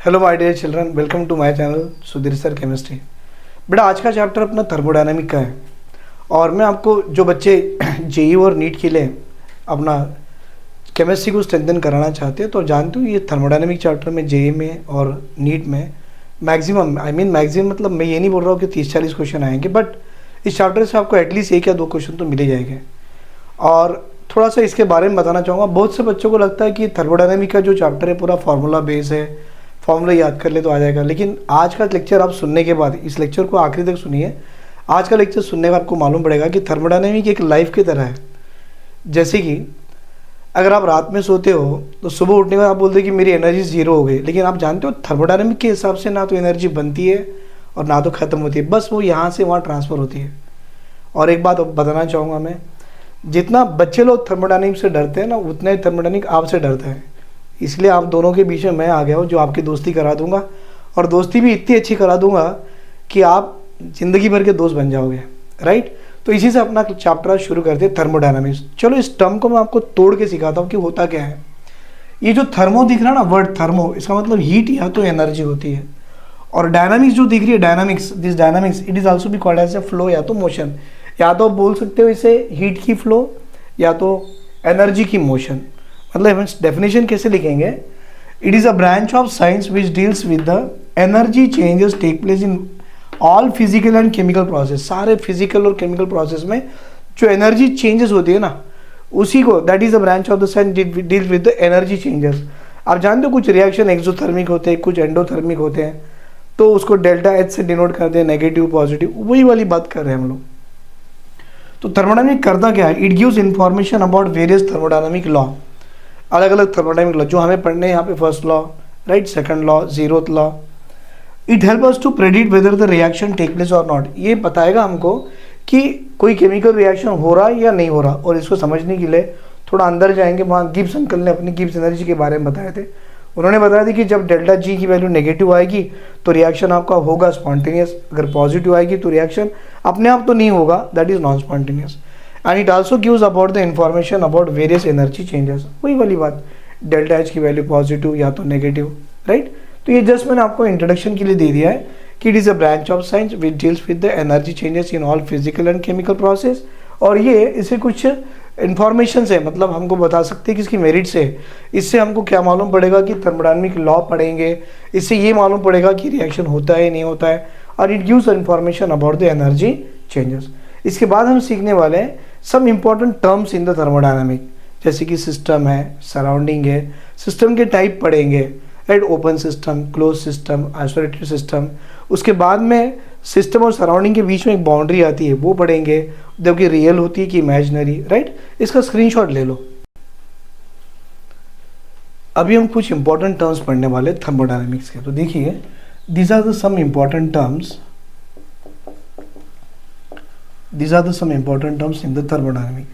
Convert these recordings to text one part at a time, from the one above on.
Hello my dear children, welcome to my channel Sudhir sir chemistry. बेटा आज का chapter अपना थर्मोडायनामिक का है और मैं आपको जो बच्चे जेई और नीट के लिए अपना केमिस्ट्री को स्ट्रेंथन कराना चाहते हैं तो जानते हो ये थर्मोडायनामिक चैप्टर में जेई में और नीट में मैक्सिमम मैक्सिमम मतलब मैं ये नहीं बोल रहा हूँ कि 30-40 क्वेश्चन आएंगे, बट इस चैप्टर से आपको एटलीस्ट 1 या 2 क्वेश्चन तो मिले जाएंगे। और थोड़ा सा इसके बारे में बताना चाहूँगा। बहुत से बच्चों को लगता है कि थर्मोडायनामिक का जो चैप्टर है पूरा फार्मूला बेस है, फॉर्मूला याद कर ले तो आ जाएगा। लेकिन आज का लेक्चर आप सुनने के बाद, इस लेक्चर को आखिरी तक सुनिए, आज का लेक्चर सुनने का आपको मालूम पड़ेगा कि थर्मोडायनामिक एक लाइफ की तरह है। जैसे कि अगर आप रात में सोते हो तो सुबह उठने के बाद आप बोलते हो कि मेरी एनर्जी ज़ीरो हो गई, लेकिन आप जानते हो थर्मोडायनामिक के हिसाब से ना तो एनर्जी बनती है और ना तो ख़त्म होती है, बस वो यहाँ से वहाँ ट्रांसफ़र होती है। और एक बात बताना चाहूँगा मैं, जितना बच्चे लोग थर्मोडायनामिक से डरते हैं ना, उतना ही थर्मोडायनामिक आपसे डरता है। इसलिए आप दोनों के बीच में मैं आ गया हूँ जो आपकी दोस्ती करा दूंगा, और दोस्ती भी इतनी अच्छी करा दूंगा कि आप ज़िंदगी भर के दोस्त बन जाओगे, राइट। तो इसी से अपना चैप्टर शुरू करते हैं, थर्मोडायनामिक्स। चलो इस टर्म को मैं आपको तोड़ के सिखाता हूँ कि होता क्या है। ये जो थर्मो दिख रहा है ना, वर्ड थर्मो, इसका मतलब हीट या तो एनर्जी होती है, और डायनामिक्स जो दिख रही है, dynamics, this dynamics it is also be called as a flow या तो मोशन। या तो बोल सकते हो इसे हीट की फ्लो या तो एनर्जी की मोशन। मतलब डेफिनेशन कैसे लिखेंगे, it is a branch of science which deals with the energy changes take place in all physical and chemical process. सारे फिजिकल और केमिकल प्रोसेस में जो एनर्जी चेंजेस होती है ना, उसी को, that is a branch of the science deals with the energy changes. आप जानते हो कुछ रिएक्शन एक्सोथर्मिक होते हैं, कुछ एंडोथर्मिक होते हैं, तो उसको डेल्टा एच से डिनोट करते हैं, नेगेटिव पॉजिटिव, वही वाली बात कर रहे हैं हम लोग। तो थर्मोडायनामिक करता क्या है, it gives information about various thermodynamic law, अलग अलग थर्मोडायनामिक लॉ जो हमें पढ़ने हैं यहाँ पे, first law, right, second law, 0th लॉ। It help us to predict whether the reaction take place और नॉट। ये बताएगा हमको कि कोई केमिकल रिएक्शन हो रहा है या नहीं हो रहा। और इसको समझने के लिए थोड़ा अंदर जाएंगे, वहाँ गिब्स अंकल ने अपनी गिब्स एनर्जी के बारे में बताए थे। उन्होंने बताया था कि जब डेल्टा जी की वैल्यू नेगेटिव आएगी तो रिएक्शन आपका होगा स्पॉन्टेनियस, अगर पॉजिटिव आएगी तो रिएक्शन अपने आप तो नहीं होगा, that is non spontaneous. And it also gives about the information about various energy changes, वही वाली बात, डेल्टा एच की वैल्यू पॉजिटिव या तो नेगेटिव, राइट। तो ये जस्ट मैंने आपको इंट्रोडक्शन के लिए दे दिया है कि it is a branch of science which deals with the energy changes in all physical and chemical process. और ये इसे कुछ इन्फॉर्मेशन से, मतलब हमको बता सकते हैं कि इसकी मेरिट्स है। इससे हमको क्या मालूम पड़ेगा कि थर्मोडायनामिक लॉ पढ़ेंगे, इससे ये मालूम पड़ेगा कि रिएक्शन होता है नहीं होता है, और it gives information about the energy changes. इसके बाद हम सीखने वाले हैं some important terms in the thermodynamic, जैसे कि सिस्टम है, सराउंडिंग है, सिस्टम के टाइप पढ़ेंगे, right, open system, close system, isolated system. उसके बाद में सिस्टम और सराउंडिंग के बीच में एक बाउंड्री आती है, वो पढ़ेंगे, जो कि रियल होती है कि इमेजिनरी, राइट। इसका स्क्रीनशॉट ले लो। अभी हम कुछ इंपॉर्टेंट टर्म्स पढ़ने वाले थर्मोडायनामिक्स के। तो देखिए, these are the some important terms, these are the some important terms in the thermodynamic.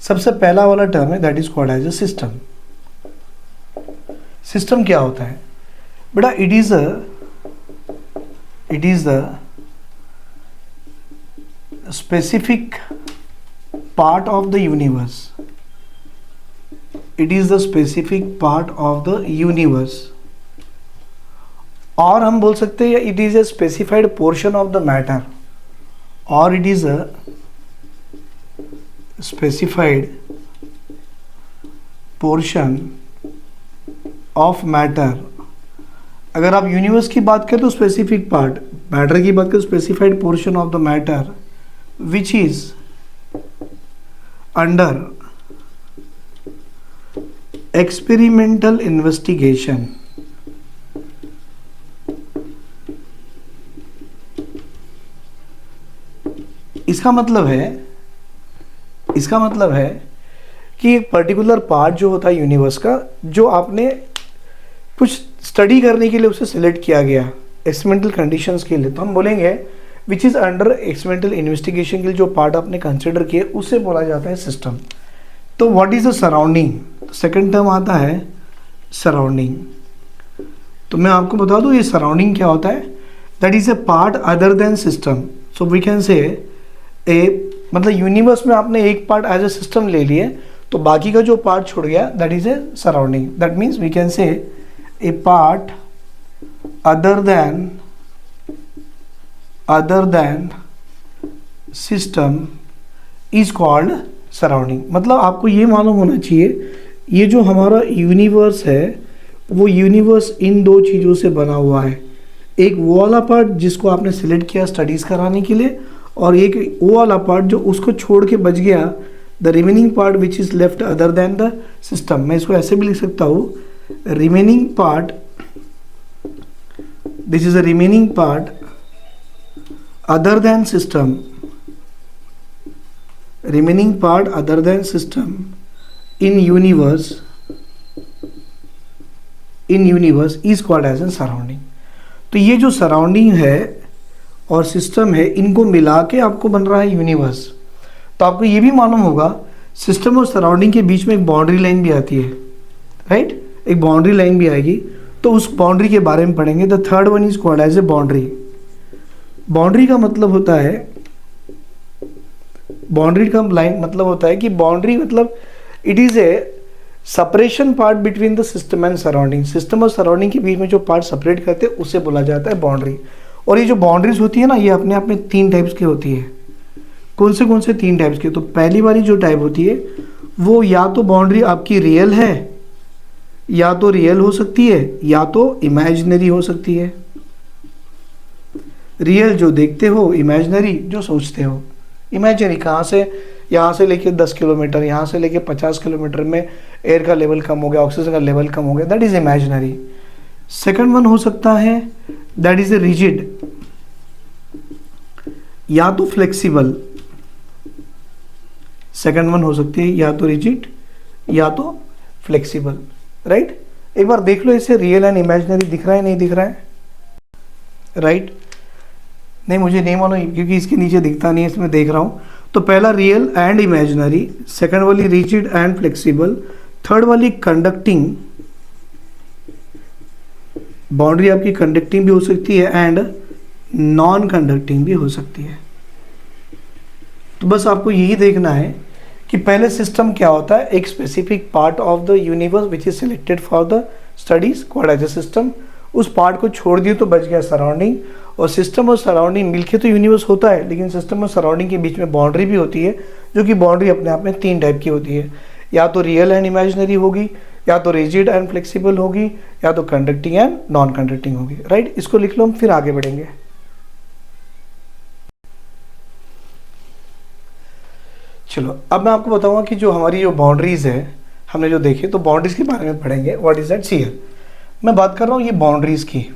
सबसे पहला वाला टर्म है that is called as a system. System क्या होता है बेटा, it is the specific part of the universe. It is the specific part of the universe. और हम बोल सकते हैं it is a specified portion of the matter, or it is a specified portion of matter. अगर आप universe की बात करें तो स्पेसिफिक पार्ट, मैटर की बात करें specified portion of the matter which is under experimental investigation. इसका मतलब है कि एक पर्टिकुलर पार्ट जो होता है यूनिवर्स का, जो आपने कुछ स्टडी करने के लिए उसे सिलेक्ट किया गया एक्सपेरिमेंटल कंडीशंस के लिए, तो हम बोलेंगे which is under experimental investigation के लिए जो पार्ट आपने कंसिडर किए उसे बोला जाता है सिस्टम। तो what is the surrounding, second term आता है सराउंडिंग। तो मैं आपको बता दूँ ये सराउंडिंग क्या होता है, that is a part other than system. So we can say मतलब यूनिवर्स में आपने एक पार्ट एज ए सिस्टम ले लिए, तो बाकी का जो पार्ट छोड़ गया that is a surrounding. That means we can say a part other than system is called surrounding. मतलब आपको ये मालूम होना चाहिए ये जो हमारा यूनिवर्स है वो यूनिवर्स इन दो चीज़ों से बना हुआ है, एक वो वाला पार्ट जिसको आपने सिलेक्ट किया स्टडीज़ कराने के लिए, और एक वो वाला पार्ट जो उसको छोड़ के बच गया, the remaining part which is left other than the system. मैं इसको ऐसे भी लिख सकता हूँ, remaining part, this is a remaining part other than system, remaining part other than system in universe is called as a surrounding। तो ये जो सराउंडिंग है और सिस्टम है इनको मिला के आपको बन रहा है यूनिवर्स। तो आपको ये भी मालूम होगा सिस्टम और सराउंडिंग के बीच में एक बाउंड्री लाइन भी आती है, राइट, एक बाउंड्री लाइन भी आएगी, तो उस बाउंड्री के बारे में पढ़ेंगे। The third one is called as a boundary. Boundary का मतलब होता है, बाउंड्री का लाइन मतलब होता है कि बाउंड्री मतलब it is a separation part between the system and surrounding. System और सराउंडिंग के बीच में जो पार्ट सेपरेट करते हैं उसे बोला जाता है बाउंड्री। और ये जो बाउंड्रीज होती है ना, ये अपने आप में 3 टाइप्स की होती है। कौन से 3 टाइप्स की? तो पहली वाली जो टाइप होती है वो या तो बाउंड्री आपकी रियल है, या तो रियल हो सकती है, या तो इमेजिनरी हो सकती है। रियल जो देखते हो, इमेजिनरी जो सोचते हो। इमेजिनरी कहाँ से? यहाँ से लेके 10 किलोमीटर, यहाँ से लेके 50 किलोमीटर में एयर का लेवल कम हो गया, ऑक्सीजन का लेवल कम हो गया, that is imaginary. Second one हो सकता है दैट इज ए रिजिड, या तो फ्लेक्सिबल। सेकंड वन हो सकती है या तो रिजिड या तो फ्लेक्सिबल, राइट। एक बार देख लो इसे, रियल एंड इमेजिनरी दिख रहा है, नहीं दिख रहा है, राइट। नहीं, मुझे नहीं मालूम क्योंकि इसके नीचे दिखता नहीं है, इसमें देख रहा हूँ। तो पहला रियल एंड इमेजिनरी, सेकंड वाली रिजिड एंड फ्लेक्सिबल, थर्ड वाली कंडक्टिंग। बाउंड्री आपकी कंडक्टिंग भी हो सकती है एंड नॉन कंडक्टिंग भी हो सकती है। तो बस आपको यही देखना है कि पहले सिस्टम क्या होता है, एक specific part of the universe which is selected for the studies called as a system. उस पार्ट को छोड़ दिए तो बच गया सराउंडिंग। और सिस्टम और सराउंडिंग मिलके तो यूनिवर्स होता है, लेकिन सिस्टम और सराउंडिंग के बीच में बाउंड्री भी होती है, जो कि बाउंड्री अपने आप में 3 टाइप की होती है। या तो रियल एंड इमेजिनरी होगी, या तो रिजिड एंड फ्लेक्सिबल होगी, या तो कंडक्टिंग एंड नॉन कंडक्टिंग होगी, राइट। इसको लिख लो, हम फिर आगे बढ़ेंगे। चलो, अब मैं आपको बताऊंगा कि जो हमारी जो बाउंड्रीज है हमने जो देखे, तो बाउंड्रीज के बारे में पढ़ेंगे। What is that? See here मैं बात कर रहा हूं ये बाउंड्रीज की।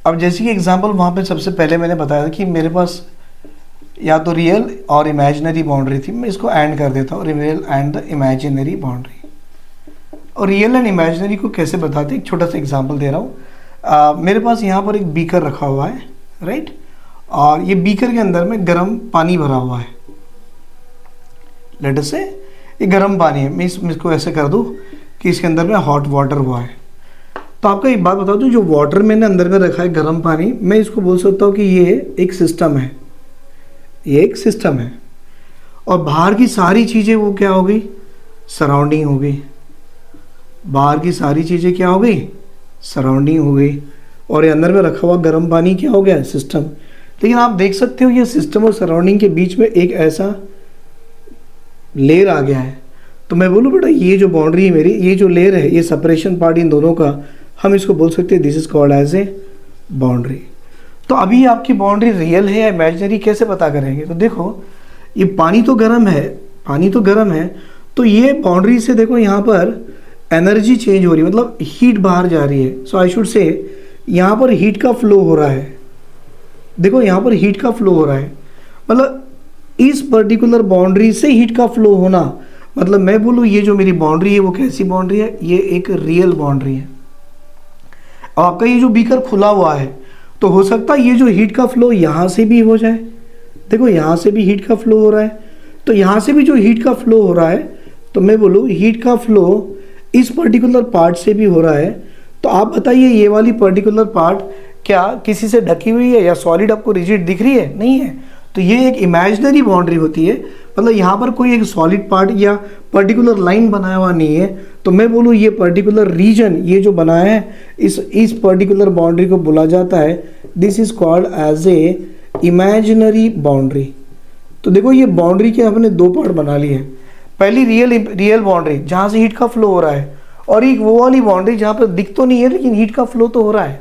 अब जैसे कि एग्जांपल वहाँ पे सबसे पहले मैंने बताया था कि मेरे पास या तो रियल और इमेजिनरी बाउंड्री थी। मैं इसको एंड कर देता हूँ, real and the imaginary boundary. और रियल एंड इमेजिनरी को कैसे बताते हैं, एक छोटा सा एग्जांपल दे रहा हूँ। मेरे पास यहाँ पर एक बीकर रखा हुआ है, राइट, और ये बीकर के अंदर में गर्म पानी भरा हुआ है। लेट अस से ये गर्म पानी है, मैं इसको ऐसे कर दूँ कि इसके अंदर में हॉट वाटर हुआ है। तो आपको एक बात बता दूं, जो वाटर मैंने अंदर में रखा है गर्म पानी, मैं इसको बोल सकता हूँ कि ये एक सिस्टम है, ये एक सिस्टम है। और बाहर की सारी चीज़ें वो क्या हो गई? सराउंडिंग हो गई। बाहर की सारी चीज़ें क्या हो गई? सराउंडिंग हो गई। और ये अंदर में रखा हुआ गर्म पानी क्या हो गया? सिस्टम। लेकिन आप देख सकते हो ये सिस्टम और सराउंडिंग के बीच में एक ऐसा लेयर आ गया है। तो मैं बोलूँ बेटा ये जो बाउंड्री है मेरी, ये जो लेयर है, ये सेपरेशन पार्ट इन दोनों का, हम इसको बोल सकते हैं this is called as a boundary. तो अभी आपकी बाउंड्री रियल है या इमेजिनरी कैसे पता करेंगे? तो देखो ये पानी तो गर्म है, पानी तो गर्म है, तो ये बाउंड्री से देखो यहाँ पर एनर्जी चेंज हो रही है, मतलब हीट बाहर जा रही है। सो आई शुड से यहाँ पर हीट का फ्लो हो रहा है। देखो यहाँ पर हीट का फ्लो हो रहा है, मतलब इस पर्टिकुलर बाउंड्री से हीट का फ्लो होना, मतलब मैं बोलूँ ये जो मेरी बाउंड्री है वो कैसी बाउंड्री है? ये एक रियल बाउंड्री है। और आपका ये जो बीकर खुला हुआ है, तो हो सकता है ये जो हीट का फ्लो यहाँ से भी हो जाए। देखो यहाँ से भी हीट का फ्लो हो रहा है, तो यहाँ से भी जो हीट का फ्लो हो रहा है, तो मैं बोलूँ हीट का फ्लो इस पर्टिकुलर पार्ट से भी हो रहा है। तो आप बताइए ये वाली पर्टिकुलर पार्ट क्या किसी से ढकी हुई है या सॉलिड आपको रिजिड दिख रही है? नहीं है। तो ये एक इमेजिनरी बाउंड्री होती है, मतलब यहाँ पर कोई एक सॉलिड पार्ट या पर्टिकुलर लाइन बनाया हुआ नहीं है। तो मैं बोलूँ ये पर्टिकुलर रीजन, ये जो बनाया है, इस पर्टिकुलर बाउंड्री को बोला जाता है, this is called as a imaginary boundary. तो देखो ये बाउंड्री के हमने दो पार्ट बना लिए हैं। पहली रियल बाउंड्री जहाँ से हीट का फ्लो हो रहा है, और एक वो वाली बाउंड्री जहाँ पर दिख तो नहीं है लेकिन हीट का फ्लो तो हो रहा है,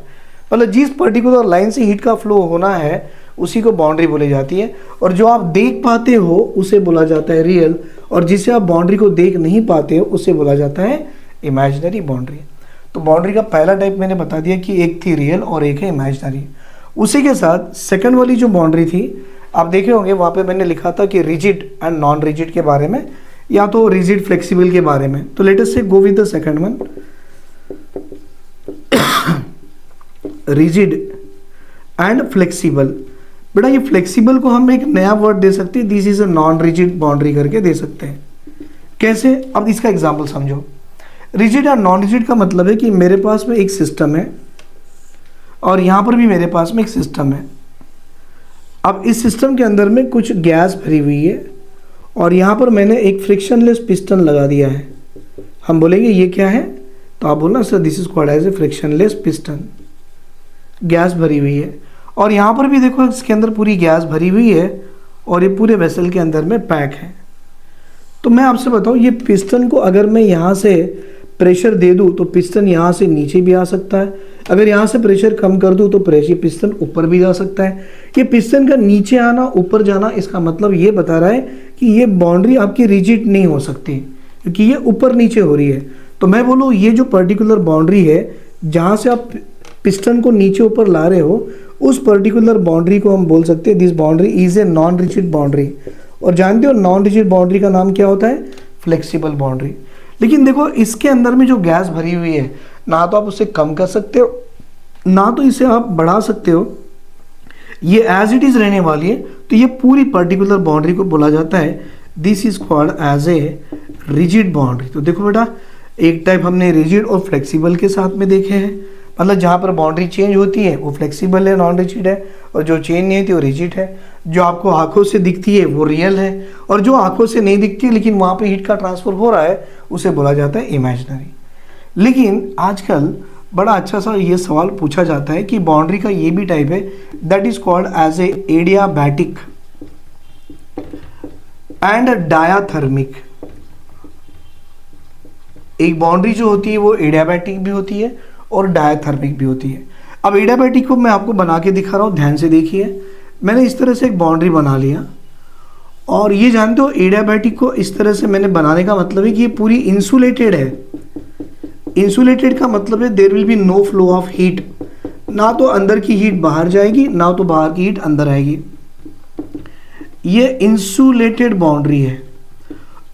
मतलब जिस पर्टिकुलर लाइन से हीट का फ्लो होना है उसी को बाउंड्री बोली जाती है। और जो आप देख पाते हो उसे बोला जाता है रियल, और जिसे आप बाउंड्री को देख नहीं पाते हो उसे बोला जाता है इमेजिनरी बाउंड्री। तो बाउंड्री का पहला टाइप मैंने बता दिया कि एक थी रियल और एक है इमेजिनरी। उसी के साथ सेकंड वाली जो बाउंड्री थी, आप देखे होंगे वहाँ पे मैंने लिखा था कि रिजिड एंड नॉन रिजिड के बारे में, या तो रिजिड फ्लेक्सिबल के बारे में। तो लेट अस से go with the second one, rigid and flexible. बेटा ये फ्लेक्सिबल को हम एक नया वर्ड दे सकते हैं, this is a non rigid boundary करके दे सकते हैं। कैसे? अब इसका एग्जांपल समझो। रिजिड और नॉन रिजिड का मतलब है कि मेरे पास में एक सिस्टम है और यहाँ पर भी मेरे पास में एक सिस्टम है। अब इस सिस्टम के अंदर में कुछ गैस भरी हुई है और यहाँ पर मैंने एक फ्रिक्शनलेस पिस्टन लगा दिया है। हम बोलेंगे ये क्या है, तो आप बोलना sir this is called as a frictionless piston. Gas भरी हुई है और यहाँ पर भी देखो इसके अंदर पूरी गैस भरी हुई है और ये पूरे वेसल के अंदर में पैक है। तो मैं आपसे बताऊँ, ये पिस्टन को अगर मैं यहाँ से प्रेशर दे दूँ तो पिस्टन यहाँ से नीचे भी आ सकता है, अगर यहाँ से प्रेशर कम कर दूँ तो प्रेशर पिस्टन ऊपर भी जा सकता है। ये पिस्टन का नीचे आना ऊपर जाना, इसका मतलब ये बता रहा है कि ये बाउंड्री आपकी रिजिड नहीं हो सकती क्योंकि ये ऊपर नीचे हो रही है। तो मैं बोलूँ ये जो पर्टिकुलर बाउंड्री है जहाँ से आप पिस्टन को नीचे ऊपर ला रहे हो, उस पर्टिकुलर बाउंड्री को हम बोल सकते हैं this boundary is a non rigid boundary. और जानते हो नॉन रिजिड बाउंड्री का नाम क्या होता है? Flexible boundary. लेकिन देखो इसके अंदर में जो गैस भरी हुई है, ना तो आप उसे कम कर सकते हो ना तो इसे आप बढ़ा सकते हो, ये एज इट इज रहने वाली है। तो ये पूरी पर्टिकुलर बाउंड्री को बोला जाता है this is called as a rigid boundary. तो देखो बेटा, एक टाइप हमने रिजिड और फ्लेक्सिबल के साथ में देखे हैं, मतलब जहाँ पर बाउंड्री चेंज होती है वो फ्लेक्सिबल है, नॉन रिजिड है, और जो चेंज नहीं होती वो रिजिड है। जो आपको आंखों से दिखती है वो रियल है, और जो आंखों से नहीं दिखती लेकिन वहाँ पे हीट का ट्रांसफर हो रहा है उसे बोला जाता है इमेजिनरी। लेकिन आजकल बड़ा अच्छा सा ये सवाल पूछा जाता है कि बाउंड्री का ये भी टाइप है, that is called as a adiabatic and diathermic. एक बाउंड्री जो होती है वो एडियाबैटिक भी होती है और डायाथर्मिक भी होती है। अब एडियाबैटिक को मैं आपको बना के दिखा रहा हूँ, ध्यान से देखिए। मैंने इस तरह से एक बाउंड्री बना लिया, और ये जानते हो एडियाबैटिक को इस तरह से मैंने बनाने का मतलब है कि ये पूरी इंसुलेटेड है। इंसुलेटेड का मतलब है there will be no flow of heat, ना तो अंदर की हीट बाहर जाएगी ना तो बाहर की हीट अंदर आएगी। ये इंसुलेटेड बाउंड्री है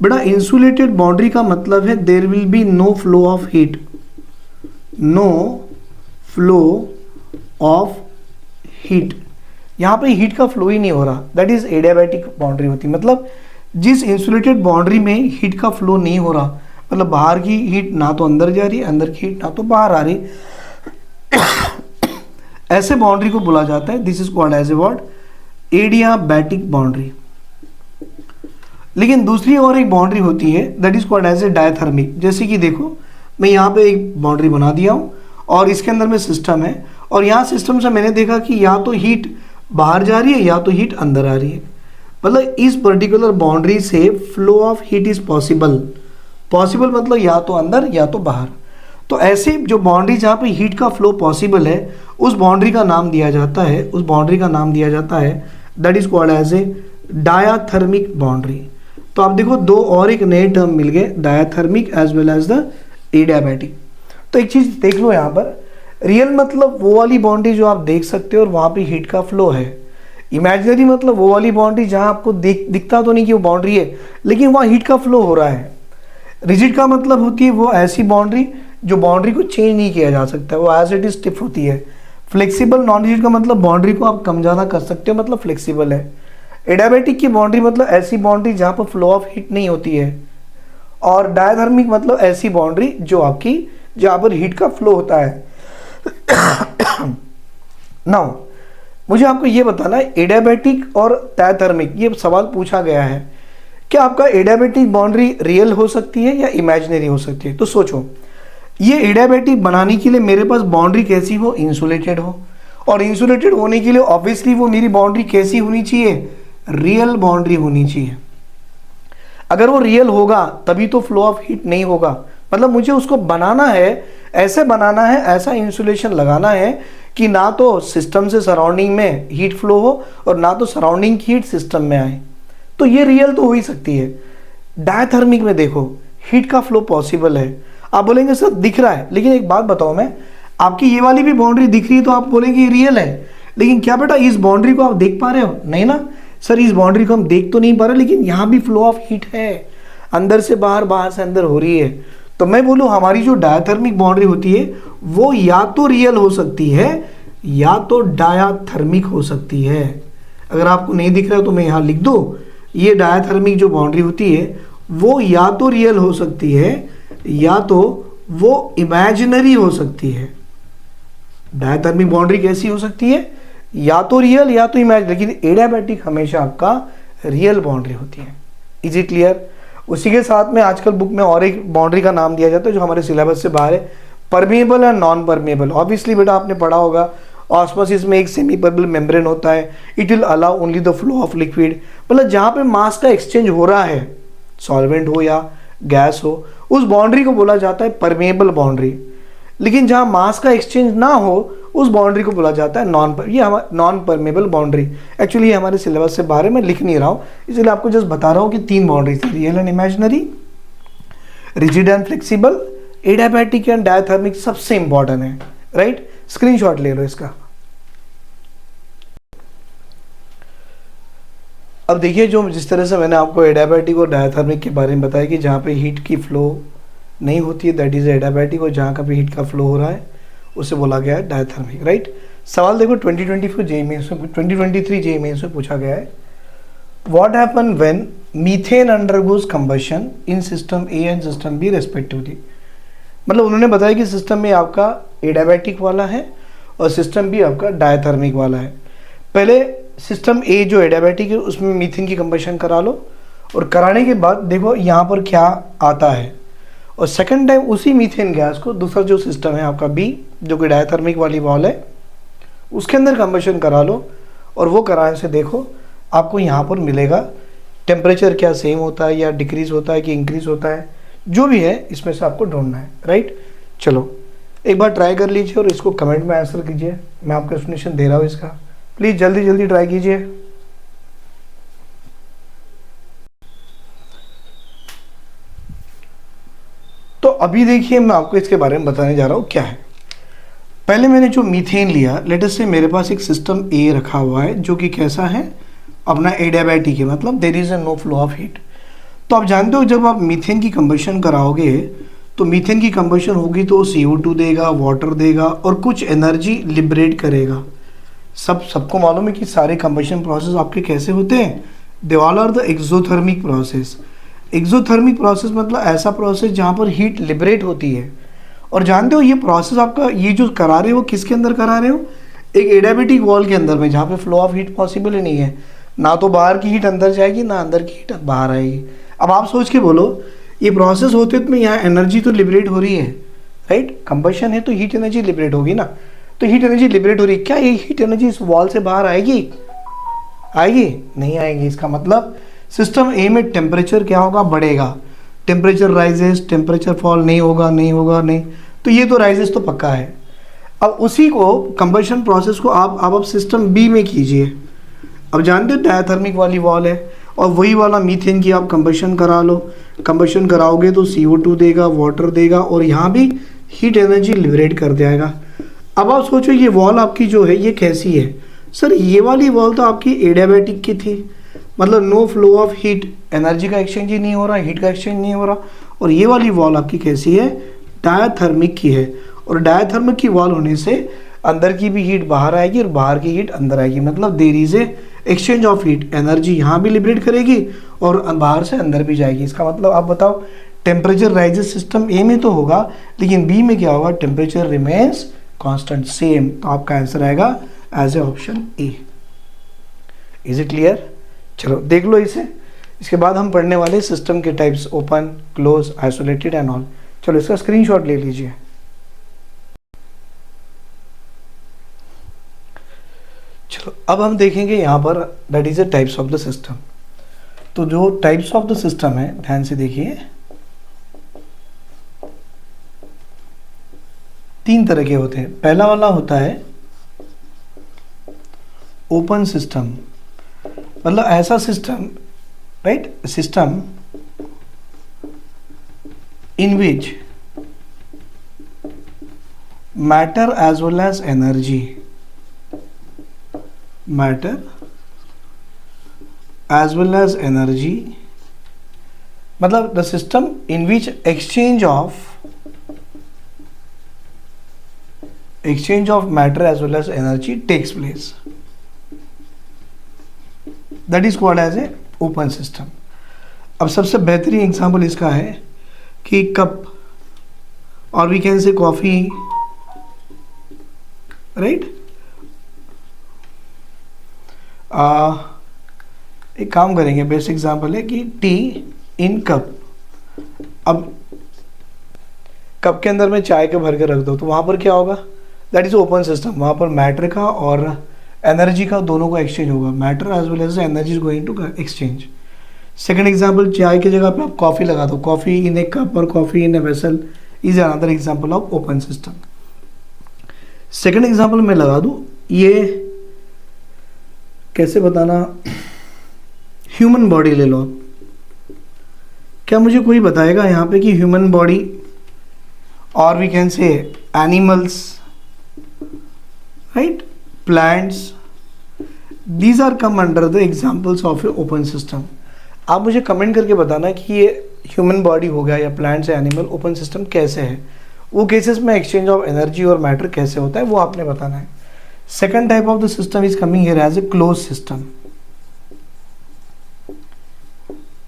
बेटा। इंसुलेटेड बाउंड्री का मतलब है there will be no flow of heat, no flow of heat. यहाँ पे हीट का फ्लो ही नहीं हो रहा, दैट इज एडियाबैटिक बाउंड्री होती है। मतलब जिस इंसुलेटेड बाउंड्री में हीट का फ्लो नहीं हो रहा, मतलब बाहर की हीट ना तो अंदर जा रही है, अंदर की हीट ना तो बाहर आ रही, ऐसे बाउंड्री को बोला जाता है this is called as a word adiabatic boundary. लेकिन दूसरी और एक बाउंड्री होती है that is called as a diathermic. जैसे कि देखो मैं यहाँ पे एक बाउंड्री बना दिया हूँ और इसके अंदर में सिस्टम है, और यहाँ सिस्टम से मैंने देखा कि या तो हीट बाहर जा रही है या तो हीट अंदर आ रही है। मतलब इस पर्टिकुलर बाउंड्री से flow of heat is possible. Possible मतलब या तो अंदर या तो बाहर। तो ऐसे जो बाउंड्री जहाँ पे हीट का फ्लो पॉसिबल है उस बाउंड्री का नाम दिया जाता है, उस बाउंड्री का नाम दिया जाता है that is called as a diathermic boundary. तो आप देखो दो और एक नए टर्म मिल गए, diathermic as well as the adiabatic. तो एक चीज देख लो यहाँ पर, रियल मतलब वो वाली बाउंड्री जो आप देख सकते हो और वहाँ पे हीट का फ्लो है। इमेजिनरी मतलब वो वाली बाउंड्री जहाँ आपको दिखता तो नहीं कि वो बाउंड्री है लेकिन वहाँ हीट का फ्लो हो रहा है। रिजिड का मतलब होती है वो ऐसी बाउंड्री जो बाउंड्री को चेंज नहीं किया जा सकता, वो एज इट इज स्टिफ होती है। फ्लेक्सिबल नॉन रिजिड का मतलब बाउंड्री को आप कम ज़्यादा कर सकते हो, मतलब फ्लेक्सिबल है। एडियाबैटिक की बाउंड्री मतलब ऐसी बाउंड्री जहाँ पर फ्लो ऑफ हीट नहीं होती है, और डायथर्मिक मतलब ऐसी बाउंड्री जो आपकी जहाँ पर हीट का फ्लो होता है। नाउ मुझे आपको ये बताना है, एडियाबैटिक और डायथर्मिक ये सवाल पूछा गया है, क्या आपका एडियाबैटिक बाउंड्री रियल हो सकती है या इमेजिनरी हो सकती है? तो सोचो, ये एडियाबैटिक बनाने के लिए मेरे पास बाउंड्री कैसी हो, इंसुलेटेड हो, और इंसुलेटेड होने के लिए ऑब्वियसली वो मेरी बाउंड्री कैसी होनी चाहिए, रियल बाउंड्री होनी चाहिए। अगर वो रियल होगा तभी तो फ्लो ऑफ हीट नहीं होगा। मतलब मुझे उसको बनाना है, ऐसे बनाना है, ऐसा इंसुलेशन लगाना है कि ना तो सिस्टम से सराउंडिंग में हीट फ्लो हो और ना तो सराउंडिंग की हीट सिस्टम में आए, तो ये रियल तो हो ही सकती है। डायथर्मिक में देखो हीट का फ्लो पॉसिबल है। आप बोलेंगे सर दिख रहा है, लेकिन एक बात बताओ, मैं आपकी ये वाली भी बाउंड्री दिख रही है तो आप बोलेंगे ये रियल है, लेकिन क्या बेटा इस बाउंड्री को आप देख पा रहे हो? नहीं ना सर, इस बाउंड्री को हम देख तो नहीं पा रहे, लेकिन यहाँ भी फ्लो ऑफ हीट है, अंदर से बाहर, बाहर से अंदर हो रही है। तो मैं बोलूँ हमारी जो डायथर्मिक बाउंड्री होती है वो या तो रियल हो सकती है या तो डायाथर्मिक हो सकती है। अगर आपको नहीं दिख रहा है तो मैं यहाँ लिख दूँ, ये डायथर्मिक जो बाउंड्री होती है वो या तो रियल हो सकती है या तो वो इमेजिनरी हो सकती है। डायथर्मिक बाउंड्री कैसी हो सकती है? या तो रियल या तो इमेजिनरी, लेकिन एडियाबैटिक हमेशा आपका रियल बाउंड्री होती है। Is it clear? उसी के साथ में आजकल बुक में और एक बाउंड्री का नाम दिया जाता है जो हमारे सिलेबस से बाहर है, permeable and non permeable. Obviously बेटा आपने पढ़ा होगा, ऑस्मोसिस में एक सेमी परमेबल मेम्ब्रेन होता है, it will allow only the flow of liquid. मतलब जहाँ पे मास का एक्सचेंज हो रहा है, सॉल्वेंट हो या गैस हो, उस बाउंड्री को बोला जाता है परमेबल बाउंड्री। लेकिन जहाँ मास का एक्सचेंज ना हो उस बाउंड्री को बोला जाता है नॉन परमेबल बाउंड्री। एक्चुअली ये हमारे सिलेबस से बाहर है, मैं लिख नहीं रहा हूँ, इसलिए आपको जस्ट बता रहा हूँ कि 3 boundaries, real and imaginary, rigid and flexible, adiabatic and diathermic सबसे इंपॉर्टेंट है। राइट, स्क्रीनशॉट ले लो इसका। अब देखिए, जो जिस तरह से मैंने आपको एडियाबैटिक और डायथर्मिक के बारे में बताया कि जहाँ पे हीट की फ्लो नहीं होती है दैट इज एडियाबैटिक, और जहाँ का भी हीट का फ्लो हो रहा है उसे बोला गया है डायथर्मिक। राइट, सवाल देखो 2024 जेईई मेंस में, 2023 जेईई मेंस में पूछा गया है, what happen when methane undergoes combustion in system A and system B respectively. मतलब उन्होंने बताया कि सिस्टम ए आपका एडियाबैटिक वाला है और सिस्टम बी आपका डायथर्मिक वाला है। पहले सिस्टम ए जो एडियाबैटिक है उसमें मीथेन की कंबशन करा लो, और कराने के बाद देखो यहाँ पर क्या आता है, और सेकंड टाइम उसी मीथेन गैस को दूसरा जो सिस्टम है आपका बी जो कि डायथर्मिक वाली वॉल है उसके अंदर कंबशन करा लो, और वो कराने से देखो आपको यहाँ पर मिलेगा टेम्परेचर क्या सेम होता है या डिक्रीज होता है कि इंक्रीज होता है, जो भी है इसमें से आपको ढूंढना है। राइट, चलो एक बार ट्राई कर लीजिए और इसको कमेंट में आंसर कीजिए। मैं आपको एक्सप्लेनेशन दे रहा हूँ इसका, प्लीज़ जल्दी जल्दी ट्राई कीजिए। तो अभी देखिए मैं आपको इसके बारे में बताने जा रहा हूँ क्या है। पहले मैंने जो मीथेन लिया, लेट अस से मेरे पास एक सिस्टम ए रखा हुआ है जो कि कैसा है, अपना एडियाबैटिक है, मतलब there is a no flow of heat. तो आप जानते हो जब आप मीथेन की कंबशन कराओगे तो मीथेन की कंबशन होगी तो CO2 देगा, वाटर देगा और कुछ एनर्जी लिबरेट करेगा। सबको मालूम है कि सारे कंबशन प्रोसेस आपके कैसे होते हैं, they all are the exothermic process. Exothermic process मतलब ऐसा प्रोसेस जहाँ पर हीट लिबरेट होती है। और जानते हो ये प्रोसेस आपका ये जो करा रहे हो किसके अंदर करा रहे हो, एक एडियाबैटिक वॉल के अंदर में, जहाँ पे फ्लो ऑफ हीट पॉसिबल ही नहीं है, ना तो बाहर की हीट अंदर जाएगी ना अंदर की हीट बाहर आएगी। अब आप सोच के बोलो ये प्रोसेस होते तो यहाँ एनर्जी तो लिबरेट हो रही है, राइट, कंबशन है तो हीट एनर्जी लिबरेट होगी ना, तो हीट एनर्जी लिबरेट हो रही है, क्या ये हीट एनर्जी इस वॉल से बाहर आएगी? आएगी? नहीं आएगी। इसका मतलब सिस्टम ए में टेम्परेचर क्या होगा, बढ़ेगा, टेम्परेचर राइजेस, टेम्परेचर फॉल नहीं होगा, नहीं होगा, नहीं, तो ये तो राइजेस तो पक्का है। अब उसी को कंबशन प्रोसेस को आप सिस्टम बी में कीजिए। अब जानते हो डायथर्मिक वाली वॉल है और वही वाला मीथेन की आप कंबशन करा लो, कंबशन कराओगे तो CO2 देगा, वाटर देगा और यहाँ भी हीट एनर्जी लिबरेट कर देगा। अब आप सोचो ये वॉल आपकी जो है ये कैसी है, सर ये वाली वॉल तो आपकी एडियाबैटिक की थी, मतलब no flow of heat, energy का एक्सचेंज ही नहीं हो रहा, हीट का एक्सचेंज नहीं हो रहा, और ये वाली वॉल आपकी कैसी है, डायथर्मिक की है। और डायथर्मिक की वॉल होने से अंदर की भी हीट बाहर आएगी और बाहर की हीट अंदर आएगी, मतलब there is a exchange of heat, energy यहाँ भी लिबरेट करेगी और बाहर से अंदर भी जाएगी। इसका मतलब आप बताओ टेम्परेचर राइजेस सिस्टम ए में तो होगा, लेकिन बी में क्या होगा, टेम्परेचर रिमेन्स कांस्टेंट सेम, तो आपका आंसर आएगा as a option A. Is it clear? चलो देख लो इसे। इसके बाद हम पढ़ने वाले सिस्टम के types, open, close, isolated and all. चलो इसका स्क्रीनशॉट ले लीजिए। चलो अब हम देखेंगे यहाँ पर that is a types of the system. तो जो टाइप्स ऑफ द सिस्टम है, ध्यान से देखिए, 3 तरह के होते हैं। पहला वाला होता है ओपन सिस्टम, मतलब ऐसा system, right, system in which matter as well as energy, matter as well as energy, मतलब the system in which exchange of matter as well as energy takes place, that is called as a open system. अब सबसे बेहतरीन example इसका है कि cup, और we can say coffee, right. एक काम करेंगे, बेस्ट एग्जांपल है कि टी इन कप। अब कप के अंदर में चाय के भर के रख दो तो वहाँ पर क्या होगा, दैट इज ओपन सिस्टम। वहाँ पर मैटर का और एनर्जी का दोनों का एक्सचेंज होगा, matter as well as energy is going to exchange. Second example, चाय की जगह पे आप कॉफ़ी लगा दो, कॉफ़ी इन ए कप और coffee in a vessel is another example of open system. Second example मैं लगा दूँ, ये कैसे बताना, ह्यूमन बॉडी ले लो। क्या मुझे कोई बताएगा यहाँ पे कि ह्यूमन बॉडी, और we can say animals, right, plants, these are come under the examples of a open system. आप मुझे कमेंट करके बताना कि ये ह्यूमन बॉडी हो गया या प्लांट्स या एनिमल ओपन सिस्टम कैसे है, वो केसेस में एक्सचेंज ऑफ एनर्जी और मैटर कैसे होता है वो आपने बताना है। Second type of the system is coming here as a close system.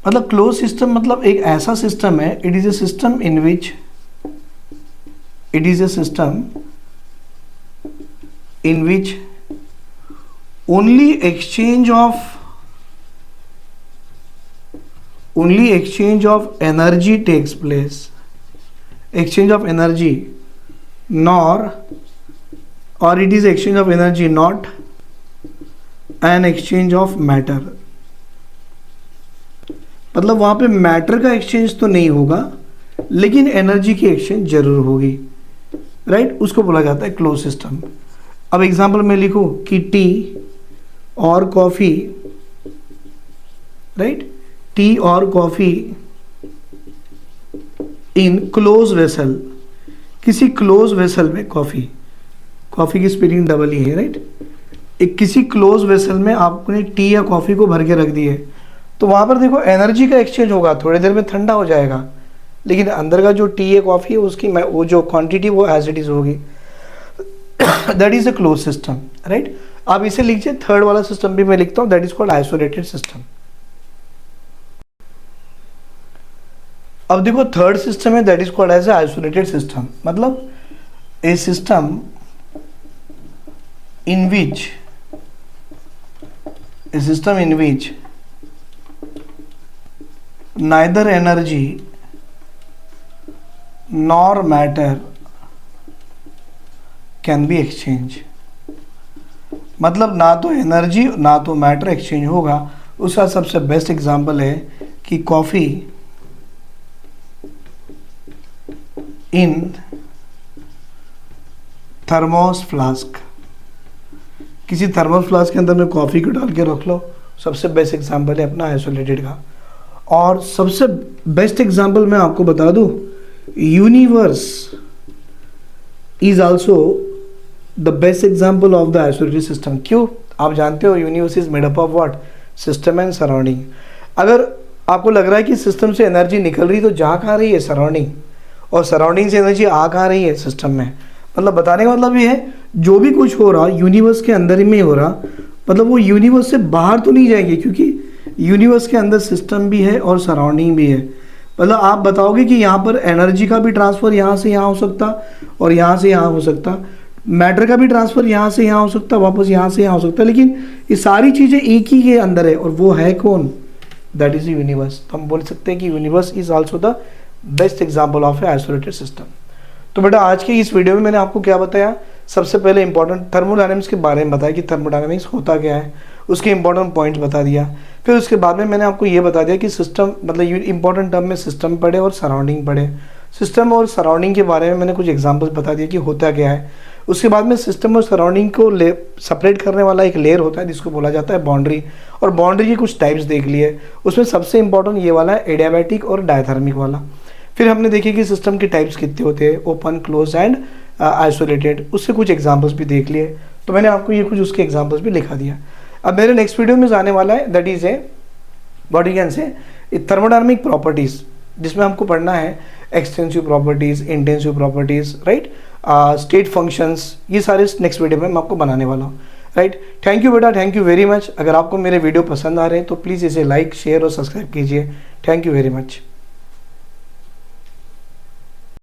मतलब क्लोज सिस्टम मतलब एक ऐसा सिस्टम है, it is a system in which, it is a system in which only exchange of energy takes place, exchange of energy, or it is exchange of energy, not an exchange of matter। मतलब वहाँ पे matter का exchange तो नहीं होगा लेकिन energy की exchange जरूर होगी, राइट, उसको बोला जाता है क्लोज सिस्टम। अब एग्जांपल में लिखूँ कि टी और कॉफ़ी, राइट, टी और कॉफ़ी इन क्लोज वेसल, किसी क्लोज वेसल में कॉफ़ी की स्पेलिंग डबल ही है, राइट, एक किसी क्लोज वेसल में आपने टी या कॉफ़ी को भर के रख दिए तो वहाँ पर देखो एनर्जी का एक्सचेंज होगा, थोड़ी देर में ठंडा हो जाएगा लेकिन अंदर का जो टी या कॉफ़ी है उसकी वो जो क्वांटिटी वो एज इट इज़ होगी। That is a close system, right. आप इसे लीजिए, थर्ड वाला सिस्टम भी मैं लिखता हूँ, that is called isolated system. अब देखो थर्ड सिस्टम है, that is called as a isolated system. मतलब a system in which neither energy nor matter can be exchanged। मतलब ना तो एनर्जी ना तो मैटर एक्सचेंज होगा। उसका सबसे बेस्ट एग्जांपल है कि कॉफ़ी इन थर्मोस फ्लास्क, किसी थर्मोस फ्लास्क के अंदर में कॉफ़ी को डाल के रख लो, सबसे बेस्ट एग्जांपल है अपना आइसोलेटेड का। और सबसे बेस्ट एग्जांपल मैं आपको बता दूं, universe is also the best example of the isolated system. क्यों? आप जानते हो universe is made up of what, system and surrounding. अगर आपको लग रहा है कि सिस्टम से एनर्जी निकल रही तो जा कहाँ रही है, सराउंडिंग, और सराउंडिंग से एनर्जी आ कहाँ रही है, सिस्टम में। मतलब बताने का मतलब ये है जो भी कुछ हो रहा यूनिवर्स के अंदर ही में हो रहा, मतलब वो यूनिवर्स से बाहर तो नहीं जाएगी क्योंकि यूनिवर्स के अंदर सिस्टम भी है और सराउंडिंग भी है। मतलब आप बताओगे कि यहाँ पर एनर्जी का भी ट्रांसफ़र यहाँ से यहाँ हो सकता और यहाँ से यहाँ हो सकता, मैटर का भी ट्रांसफ़र यहाँ से यहाँ हो सकता है, वापस यहाँ से यहाँ हो सकता है, लेकिन ये सारी चीज़ें एक ही के अंदर है, और वो है कौन? That is universe. तो हम बोल सकते हैं कि universe is also the best example of A isolated system. तो बेटा आज के इस वीडियो में मैंने आपको क्या बताया? सबसे पहले इंपॉर्टेंट थर्मोडायनेमिक्स के बारे में बताया कि थर्मोडायनेमिक्स होता क्या है, उसके इंपॉर्टेंट पॉइंट्स बता दिया। फिर उसके बाद में मैंने आपको ये बता दिया कि सिस्टम मतलब इंपॉर्टेंट टर्म में सिस्टम पढ़े और सराउंडिंग पढ़े। सिस्टम और सराउंडिंग के बारे में मैंने कुछ एग्जांपल्स बता दिए कि होता क्या है। उसके बाद में सिस्टम और सराउंडिंग को सेपरेट करने वाला एक लेयर होता है जिसको बोला जाता है बाउंड्री, और बाउंड्री के कुछ टाइप्स देख लिए। उसमें सबसे इंपॉर्टेंट ये वाला है एडियाबैटिक और डायथर्मिक वाला। फिर हमने देखे कि सिस्टम के टाइप्स कितने होते हैं, ओपन, क्लोज एंड आइसोलेटेड। उससे कुछ एग्जांपल्स भी देख लिए। तो मैंने आपको ये कुछ उसके एग्जांपल्स भी लिखा दिया। अब मेरे नेक्स्ट वीडियो में जाने वाला है, that is a what you can say thermodynamic properties, जिसमें हमको पढ़ना है extensive properties, intensive properties, right, state functions. ये सारे नेक्स्ट वीडियो में मैं आपको बनाने वाला हूँ, राइट। थैंक यू बेटा, थैंक यू वेरी मच। अगर आपको मेरे वीडियो पसंद आ रहे हैं तो प्लीज़ इसे लाइक, शेयर और सब्सक्राइब कीजिए। Thank you very much.